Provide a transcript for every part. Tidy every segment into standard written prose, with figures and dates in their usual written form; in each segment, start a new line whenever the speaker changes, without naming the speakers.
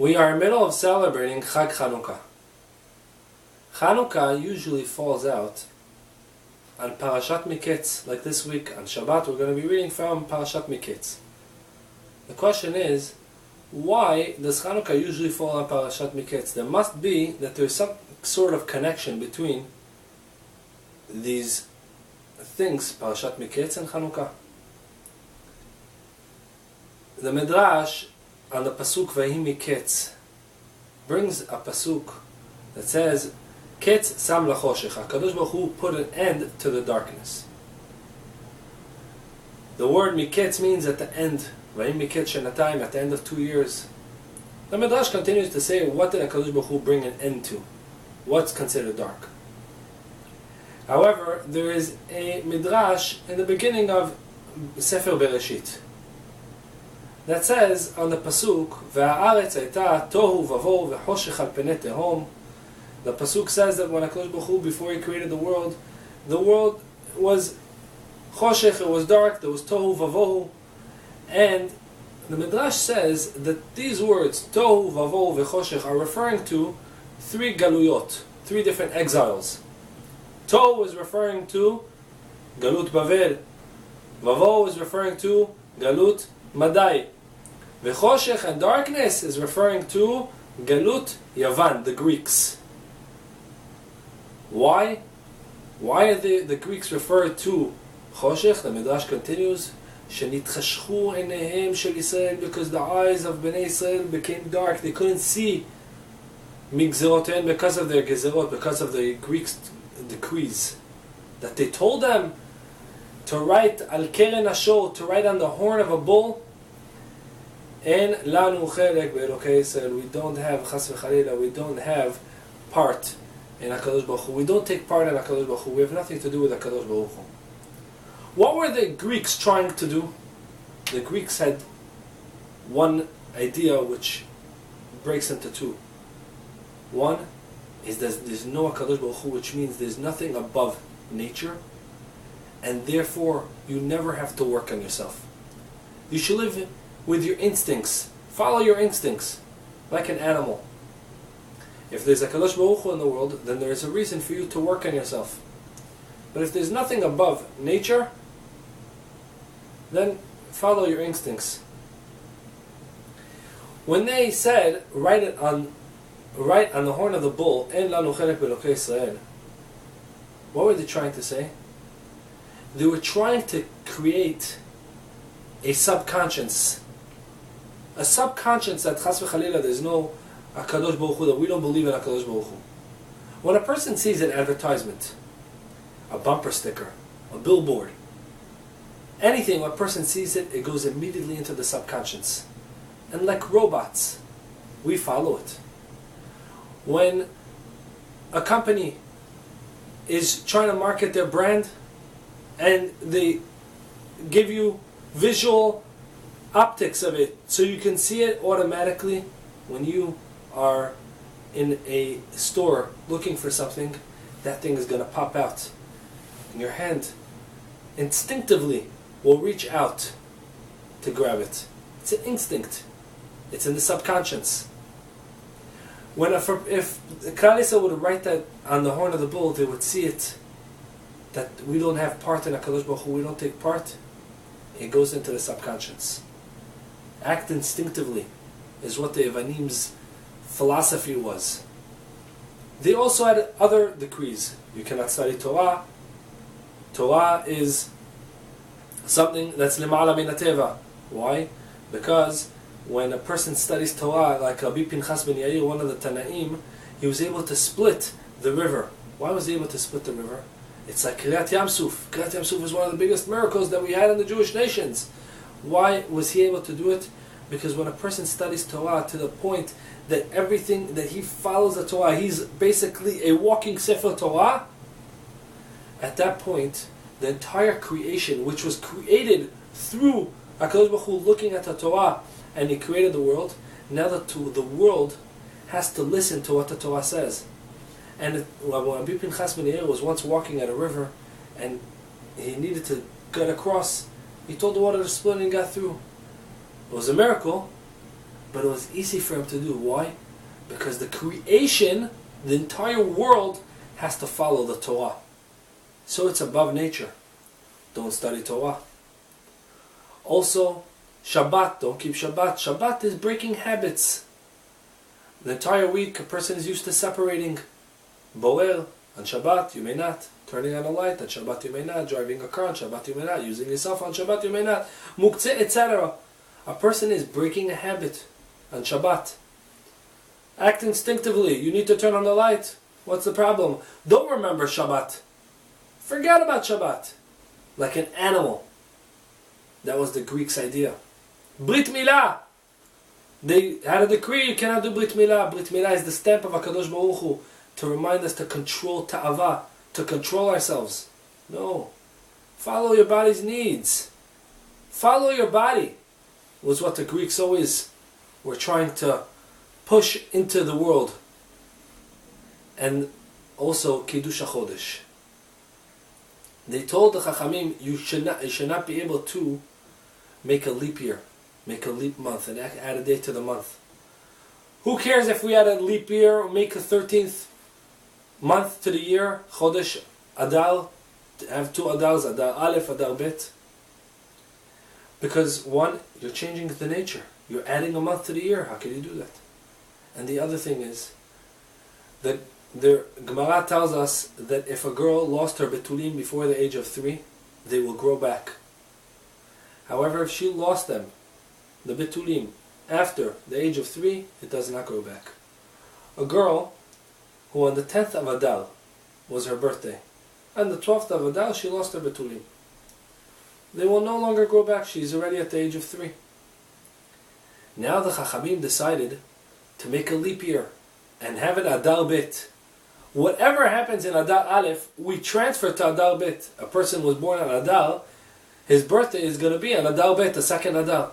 We are in the middle of celebrating Chag Chanukah. Chanukah usually falls out on Parashat Miketz, like this week on Shabbat we're going to be reading from Parashat Miketz. The question is, why does Chanukah usually fall on Parashat Miketz? There must be that there's some sort of connection between these things, Parashat Miketz and Chanukah. The Midrash on the pasuk Vahi Miketz brings a pasuk that says, Ketz sam lachoshech. HaKadosh Baruch Hu put an end to the darkness. The word Miketz means at the end. Vahi Miketz shenatayim, at the end of 2 years. The Midrash continues to say, what did HaKadosh Baruch Hu bring an end to? What's considered dark? However, there is a Midrash in the beginning of Sefer Bereshit that says on the pasuk, Ve'ha'aretz hayta tohu vavohu ve'choshech al penei tehom. The pasuk says that when HaKadosh Baruch Hu, before He created the world was choshech, it was dark, there was tohu vavohu. And the Midrash says that these words, tohu vavohu ve'choshech, are referring to 3 galuyot, 3 different exiles. Tohu is referring to Galut Bavel. Vavohu is referring to Galut Madai. Vechoshech and darkness is referring to Galut Yavan, the Greeks. Why? Why are the Greeks referred to Choshech? The Midrash continues, Shenitchashchu einehem shel Yisrael, because the eyes of Bnei Israel became dark. They couldn't see Migzeroten because of their gezerot, because of the Greeks' decrees. That they told them to write al keren ashor, to write on the horn of a bull, En lanu chelek be'elokei Yisrael, we don't have chas v'chalila, we don't have part in HaKadosh Baruch Hu. We don't take part in HaKadosh Baruch Hu. We have nothing to do with HaKadosh Baruch Hu. What were the Greeks trying to do? The Greeks had one idea which breaks into 2. One is that there's no HaKadosh Baruch Hu, which means there's nothing above nature, and therefore you never have to work on yourself. You should live with your instincts. Follow your instincts, like an animal. If there's HaKadosh Baruch Hu in the world, then there is a reason for you to work on yourself. But if there's nothing above nature, then follow your instincts. When they said, write on the horn of the bull, En lanu chelek be'elokei Yisrael, what were they trying to say? They were trying to create a subconscious that chas v'chalila there's no HaKadosh Baruch Hu, that we don't believe in HaKadosh Baruch Hu. When a person sees an advertisement, a bumper sticker, a billboard, anything, when a person sees it, it goes immediately into the subconscious. And like robots, we follow it. When a company is trying to market their brand and they give you visual optics of it so you can see it automatically, when you are in a store looking for something, that thing is going to pop out. And your hand instinctively will reach out to grab it. It's an instinct. It's in the subconscious. If Klal Yisrael would write that on the horn of the bull, they would see it, that we don't have part in HaKadosh Baruch Hu, we don't take part. It goes into the subconscious. Act instinctively is what the Evanim's philosophy was. They also had other decrees. You cannot study Torah. Torah is something that's lema'ala min hateva. Why? Because when a person studies Torah, like Rabbi Pinchas ben Yair, one of the Tanaim, he was able to split the river. Why was he able to split the river? It's like Kriyat Yam Suf. Kriyat Yam Suf is one of the biggest miracles that we had in the Jewish nations. Why was he able to do it? Because when a person studies Torah to the point that everything that he follows the Torah, he's basically a walking Sefer Torah, at that point, the entire creation, which was created through HaKadosh Baruch Hu looking at the Torah, and He created the world, now that the world has to listen to what the Torah says. And when Rabbi Pinchas ben Yair was once walking at a river, and he needed to get across, he told the water to split and got through. It was a miracle, But it was easy for him to do. Why? Because the creation, the entire world, has to follow the Torah. So it's above nature. Don't study Torah. Also, Shabbat, don't keep Shabbat. Shabbat is breaking habits. The entire week, a person is used to separating. Boel, on Shabbat, you may not. Turning on a light, on Shabbat you may not. Driving a car, on Shabbat you may not. Using your cell phone, on Shabbat you may not. Muktzeh, etc. A person is breaking a habit on Shabbat. Act instinctively. You need to turn on the light. What's the problem? Don't remember Shabbat. Forget about Shabbat. Like an animal. That was the Greeks' idea. Brit Milah. They had a decree, you cannot do Brit Milah. Brit Milah is the stamp of HaKadosh Baruch Hu to remind us to control ta'ava, to control ourselves. No. Follow your body's needs. Follow your body was what the Greeks always were trying to push into the world. And also Kiddush HaChodesh. They told the Chachamim, you should not be able to make a leap year, make a leap month, and add a day to the month. Who cares if we add a leap year or make a 13th month to the year, Chodesh Adar, have two Adars, Adar Aleph, Adar Bet? Because one, you're changing the nature. You're adding a month to the year. How can you do that? And the other thing is that the Gemara tells us that if a girl lost her betulim before the age of 3, they will grow back. However, if she lost them, the betulim, after the age of 3, it does not grow back. A girl who on the 10th of Adar was her birthday, and the 12th of Adar she lost her betulim, they will no longer grow back. She's already at the age of 3. Now the Chachamim decided to make a leap year and have it Adar Bet. Whatever happens in Adar Aleph, we transfer to Adar Bet. A person was born on Adar, his birthday is going to be on Adar Bet, the second Adar.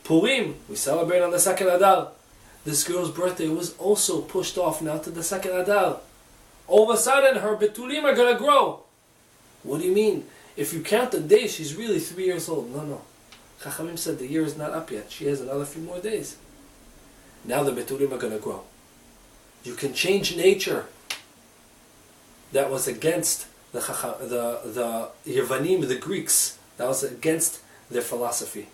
Purim, we celebrate on the second Adar. This girl's birthday was also pushed off now to the second Adar. All of a sudden, her betulim are going to grow. What do you mean? If you count the days, she's really 3 years old. No. Chachamim said the year is not up yet. She has another few more days. Now the betulim are going to grow. You can change nature. That was against the Yevanim, the Greeks. That was against their philosophy.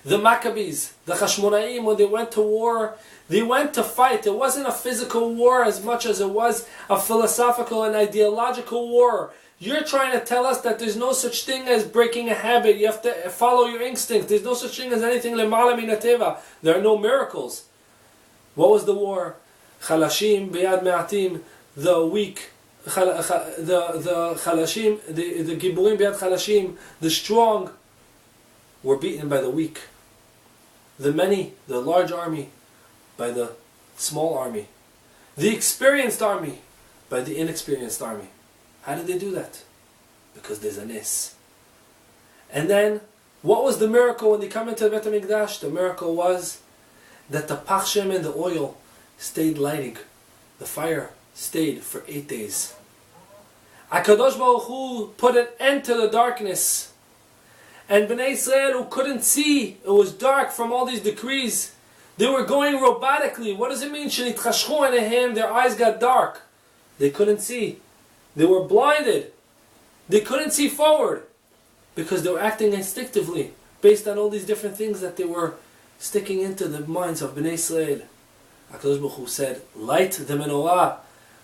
The Maccabees, the Hashmonaim, when they went to war, they went to fight. It wasn't a physical war as much as it was a philosophical and ideological war. You're trying to tell us that there's no such thing as breaking a habit. You have to follow your instinct. There's no such thing as anything lemala min hateva. There are no miracles. What was the war? Chalashim beyad me'atim, the weak, the Chalashim, the Giburim beyad Chalashim, the strong were beaten by the weak. The many, the large army, by the small army. The experienced army, by the inexperienced army. How did they do that? Because there's a nes. And then, what was the miracle when they come into the Bet HaMikdash? The miracle was that the pachshem and the oil stayed lighting. The fire stayed for 8 days. HaKadosh Baruch Hu put an end to the darkness. And Bnei Israel, who couldn't see, it was dark from all these decrees, they were going robotically. What does it mean? Shenitchashchu eineihem, their eyes got dark. They couldn't see. They were blinded. They couldn't see forward because they were acting instinctively based on all these different things that they were sticking into the minds of Bnei Israel. HaKadosh Baruch Hu said, light the menorah,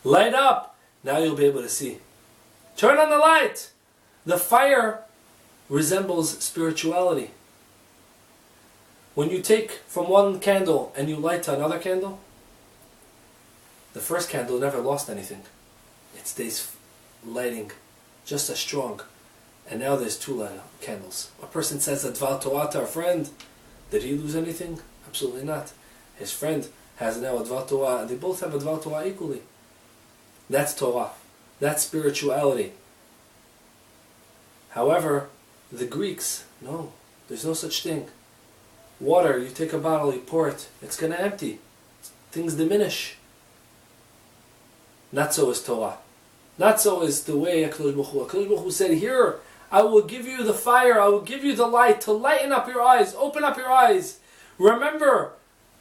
light up, now you'll be able to see. Turn on the light. The fire resembles spirituality. When you take from one candle and you light to another candle, the first candle never lost anything. It stays lighting just as strong. And now there's 2 candles. A person says a Dvar Torah to a friend. Did he lose anything? Absolutely not. His friend has now a Dvar Torah, and they both have a Dvar Torah equally. That's Torah. That's spirituality. However, the Greeks, no, there's no such thing. Water, you take a bottle, you pour it, it's going to empty. Things diminish. Not so is Torah. Not so is the way HaKadosh Baruch Hu. HaKadosh Baruch Hu said, here, I will give you the fire, I will give you the light to lighten up your eyes, open up your eyes. Remember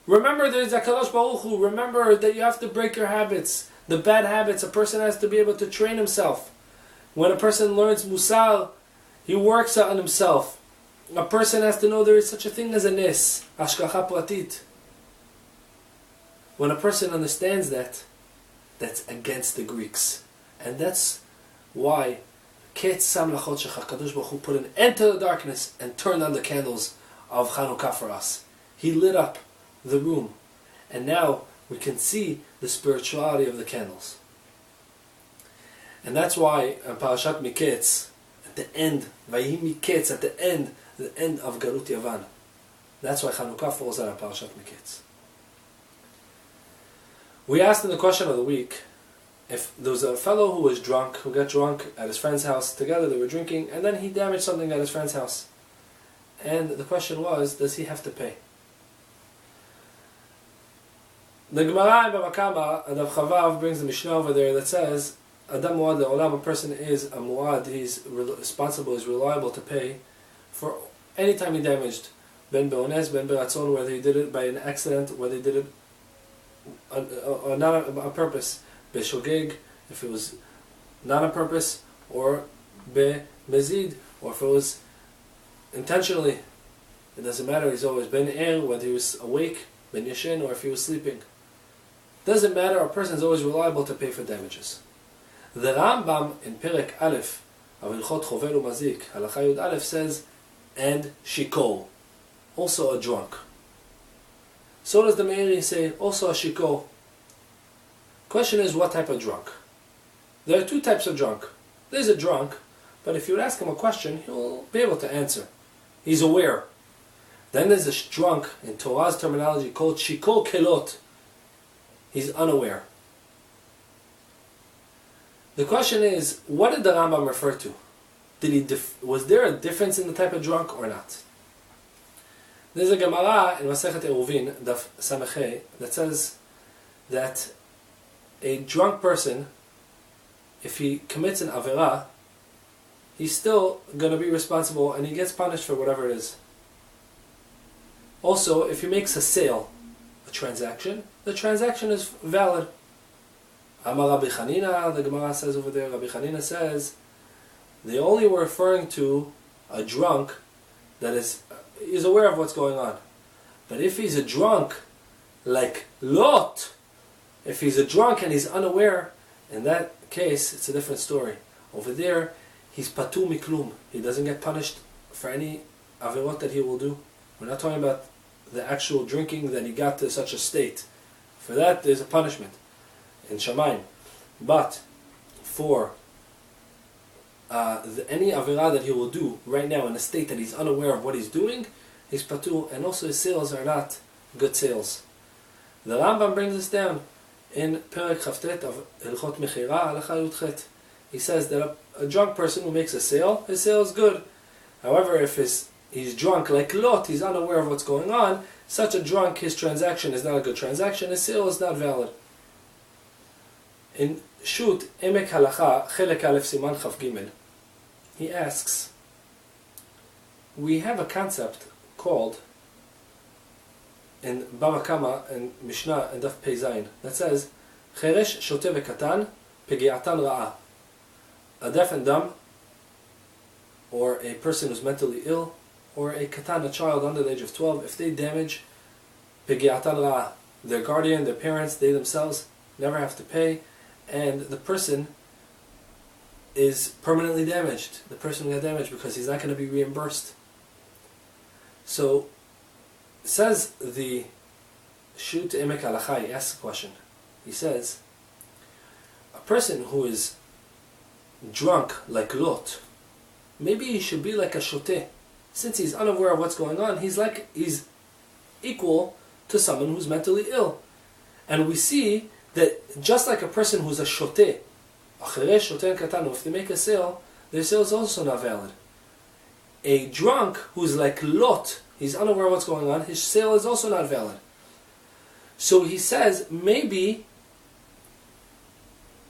there's a Kadosh Baruch Hu. Remember that you have to break your habits. The bad habits, a person has to be able to train himself. When a person learns Musar, he works on himself. A person has to know there is such a thing as a Nis, Ashkacha Pratit. When a person understands that, that's against the Greeks. And that's why Kadosh Baruch Hu put an end to the darkness and turned on the candles of Chanukah for us. He lit up the room. And now we can see the spirituality of the candles. And that's why in Parashat Miketz, at the end, Vayihi Miketz, at the end of Galut Yavan. That's why Chanukah falls out of Parashat Miketz. We asked in the question of the week, if there was a fellow who was drunk, who got drunk at his friend's house, together they were drinking, and then he damaged something at his friend's house. And the question was, does he have to pay? The Gemara in Bava Kama, Adav Chavav, brings the Mishnah over there that says, Adam Muad Le'olam, a person is a Muad, he's responsible, he's reliable to pay for any time he damaged. Ben Be'ones, Ben Be'ratzon, whether he did it by an accident, whether he did it not on purpose. Be'shogeg, if it was not on purpose, or Be'mezid, or if it was intentionally. It doesn't matter, he's always Ben Er, whether he was awake, Ben Yashin, or if he was sleeping. Doesn't matter, a person is always reliable to pay for damages. The Rambam in Perek Aleph of Ilchot Chovel Umazik, Halacha Yud Aleph, says, and Shikol, also a drunk. So does the Meiri say, also a Shikol. Question is, what type of drunk? There are two types of drunk. There's a drunk, but if you would ask him a question, he'll be able to answer. He's aware. Then there's a drunk, in Torah's terminology, called Shikol Kelot. He's unaware. The question is, what did the Rambam refer to? Was there a difference in the type of drunk or not? There's a Gemara in Masechet Eruvin, Daf Samechei, that says that a drunk person, if he commits an Avera, he's still going to be responsible and he gets punished for whatever it is. Also, if he makes a sale, a transaction, the transaction is valid. Amar Rabbi Chanina, the Gemara says over there, Rabbi Chanina says, they only were referring to a drunk that is aware of what's going on. But if he's a drunk, like Lot, if he's a drunk and he's unaware, in that case, it's a different story. Over there, he's patu miklum. He doesn't get punished for any averot that he will do. We're not talking about the actual drinking that he got to such a state. For that, there's a punishment in Shamayim. But for any averah that he will do right now in a state that he's unaware of what he's doing, he's patu, and also his sales are not good sales. The Rambam brings this down in Perek Chavtet of Hilchot Mechira, Halacha Yudchet. He says that a drunk person who makes a sale, his sale is good. However, if he's drunk like Lot, he's unaware of what's going on, such a drunk, his transaction is not a good transaction, his sale is not valid. In Shut Emek Halacha, Chelek Aleph Siman Chav Gimel, he asks, we have a concept called in Bava Kama and Mishnah and Daf Pei Zayin that says, Cheresh Shote Vekatan Pegiatan Ra'a. A deaf and dumb, or a person who's mentally ill, or a katan, a child under the age of 12, if they damage Pegiatan Ra'a, their guardian, their parents, they themselves never have to pay, and the person is permanently damaged. The person got damaged because he's not going to be reimbursed. So, says the Shut Emek Halacha, he asks a question. He says, a person who is drunk like Lot, maybe he should be like a shoteh. Since he's unaware of what's going on, he's equal to someone who's mentally ill. And we see that just like a person who's a shoteh, if they make a sale, their sale is also not valid. A drunk who's like Lot, he's unaware of what's going on, his sale is also not valid. So he says, maybe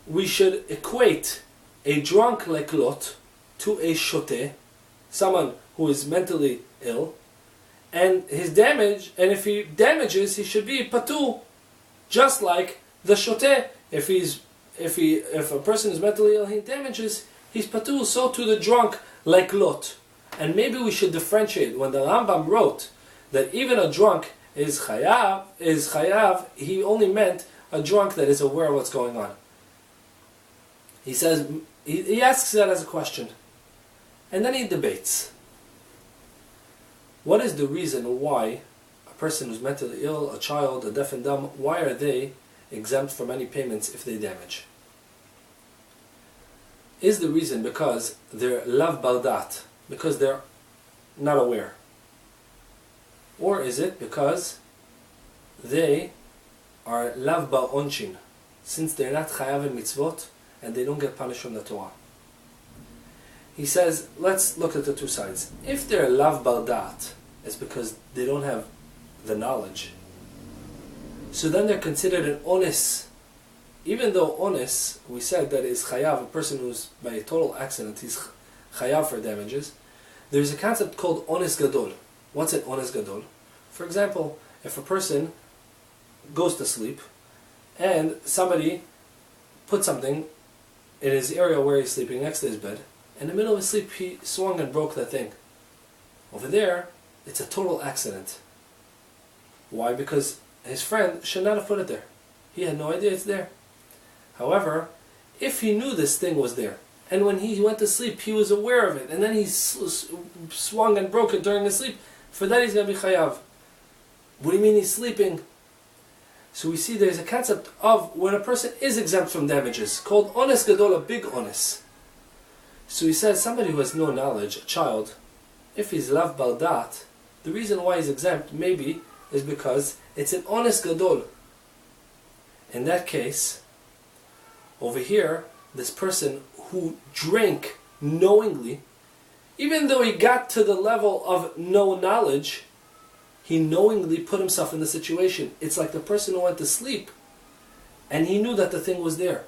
we should equate a drunk like Lot to a shoteh, someone who is mentally ill, and his damage, and if he damages, he should be patur, just like the shoteh. If a person is mentally ill, he damages, he's patur. So to the drunk, like Lot. And maybe we should differentiate. When the Rambam wrote that even a drunk is chayav, he only meant a drunk that is aware of what's going on. He says, he asks that as a question, and then he debates. What is the reason why a person who's mentally ill, a child, a deaf and dumb, why are they exempt from any payments if they damage? Is the reason because they're lav baldat, because they're not aware? Or is it because they are lav ba'onchin, since they're not chayav in mitzvot and they don't get punished from the Torah? He says, let's look at the two sides. If they're lav baldat, it's because they don't have the knowledge. So then they're considered an onis. Even though onis, we said that is chayav, a person who's by a total accident, he's chayav for damages. There's a concept called onis gadol. What's an onis gadol? For example, if a person goes to sleep and somebody put something in his area where he's sleeping next to his bed, in the middle of his sleep he swung and broke that thing. Over there, it's a total accident. Why? Because his friend should not have put it there. He had no idea it's there. However, if he knew this thing was there, and when he went to sleep he was aware of it, and then he swung and broke it during his sleep, for that he's going to be chayav. What do you mean he's sleeping? So we see there's a concept of when a person is exempt from damages, called ones gadol, a big ones. So he says somebody who has no knowledge, a child, if he's lav baldat, the reason why he's exempt maybe is because it's an ones gadol. In that case, over here, this person who drank knowingly, even though he got to the level of no knowledge, he knowingly put himself in the situation. It's like the person who went to sleep and he knew that the thing was there.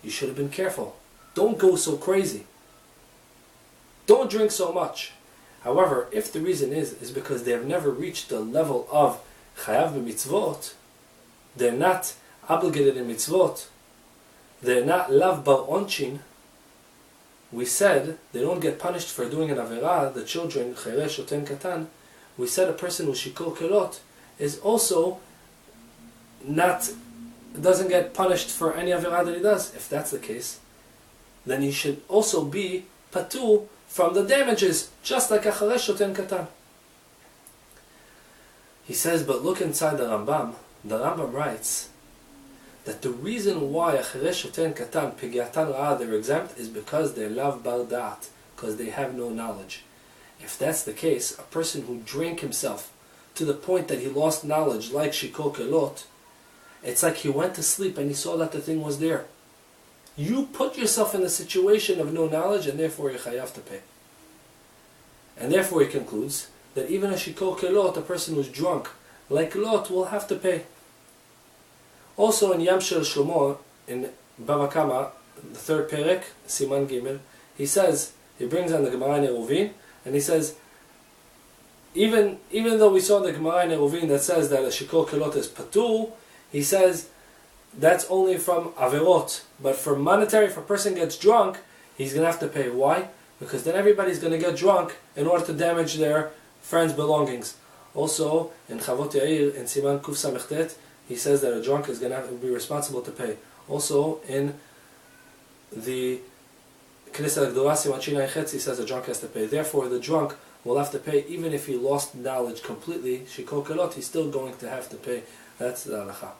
You should have been careful. Don't go so crazy. Don't drink so much. However, if the reason is because they have never reached the level of chayav b'mitzvot, they're not obligated in mitzvot, they're not lav ba'onchin, we said they don't get punished for doing an averah, the children, chayre shoten katan, we said a person who shikol kelot is also doesn't get punished for any averah that he does. If that's the case, then he should also be patur from the damages, just like a chayre shoten katan. He says, but look inside the Rambam. The Rambam writes that the reason why a chayre shoten katan, pigyatan ra'ah, they're exempt is because they're lav bar da'at, because they have no knowledge. If that's the case, a person who drank himself to the point that he lost knowledge, like shikol kelot, it's like he went to sleep and he saw that the thing was there. You put yourself in the situation of no knowledge, and therefore you're chayav to pay. And therefore he concludes that even a shikol kelot, a person who's drunk, like Lot, will have to pay. Also in Yam Shel Shlomo, in Bava Kama, the third perek, Siman Gimel, he says, he brings on the Gemara in Eruvin, and he says, even though we saw the Gemara in Eruvin that says that a shikol kelot is patur, he says that's only from averot. But for monetary, if a person gets drunk, he's going to have to pay. Why? Because then everybody's going to get drunk in order to damage their friends' belongings. Also, in Chavot Yair, in Siman Kuf Samechtet, he says that a drunk is going to be responsible to pay. Also, in the Knesset Gdolah Siman Shinai Chetz, he says a drunk has to pay. Therefore, the drunk will have to pay even if he lost knowledge completely. Shikol kelot, he's still going to have to pay. That's the halacha.